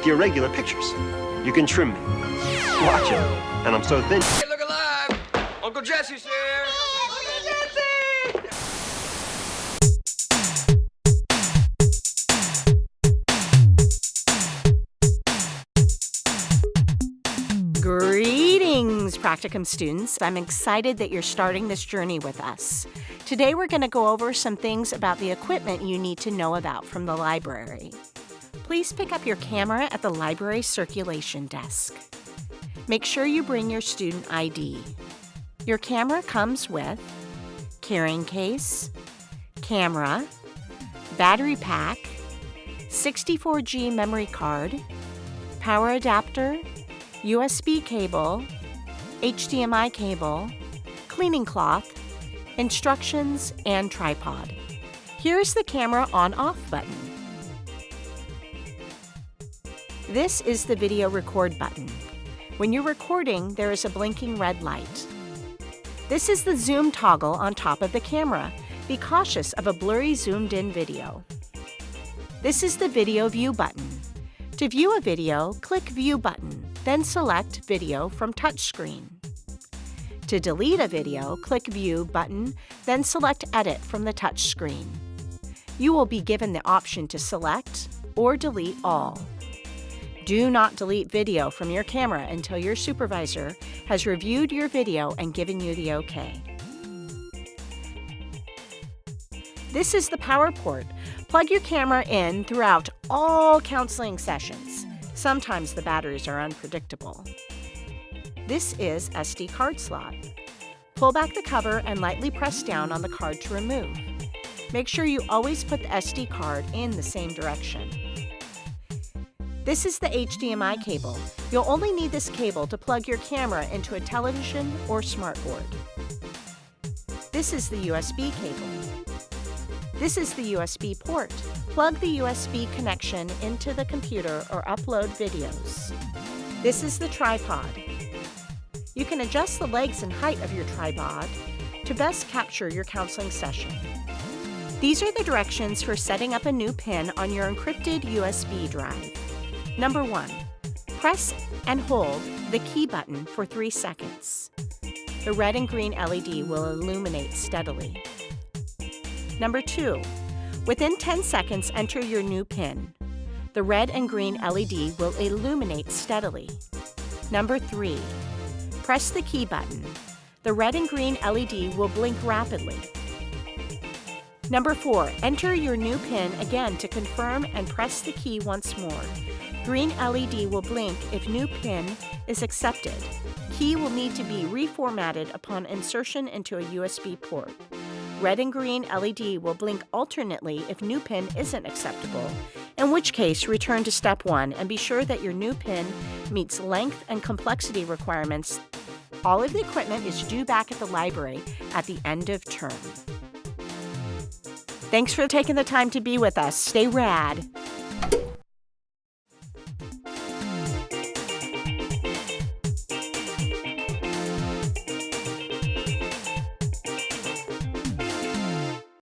with your regular pictures. You can trim me. Watch it. And I'm so thin. Hey, look alive! Uncle Jesse's here! Uncle Jesse! Greetings, Practicum students. I'm excited that you're starting this journey with us. Today we're going to go over some things about the equipment you need to know about from the library. Please pick up your camera at the library circulation desk. Make sure you bring your student ID. Your camera comes with carrying case, camera, battery pack, 64G memory card, power adapter, USB cable, HDMI cable, cleaning cloth, instructions, and tripod. Here's the camera on-off button. This is the video record button. When you're recording, there is a blinking red light. This is the zoom toggle on top of the camera. Be cautious of a blurry zoomed-in video. This is the video view button. To view a video, click View button, then select Video from Touchscreen. To delete a video, click View button, then select Edit from the touchscreen. You will be given the option to select or delete all. Do not delete video from your camera until your supervisor has reviewed your video and given you the OK. This is the power port. Plug your camera in throughout all counseling sessions. Sometimes the batteries are unpredictable. This is SD card slot. Pull back the cover and lightly press down on the card to remove. Make sure you always put the SD card in the same direction. This is the HDMI cable. You'll only need this cable to plug your camera into a television or smartboard. This is the USB cable. This is the USB port. Plug the USB connection into the computer or upload videos. This is the tripod. You can adjust the legs and height of your tripod to best capture your counseling session. These are the directions for setting up a new pin on your encrypted USB drive. Number 1, press and hold the key button for 3 seconds. The red and green LED will illuminate steadily. Number 2, within 10 seconds, enter your new PIN. The red and green LED will illuminate steadily. Number 3, press the key button. The red and green LED will blink rapidly. Number 4, enter your new PIN again to confirm and press the key once more. Green LED will blink if new PIN is accepted. Key will need to be reformatted upon insertion into a USB port. Red and green LED will blink alternately if new PIN isn't acceptable, in which case return to step 1 and be sure that your new PIN meets length and complexity requirements. All of the equipment is due back at the library at the end of term. Thanks for taking the time to be with us. Stay rad.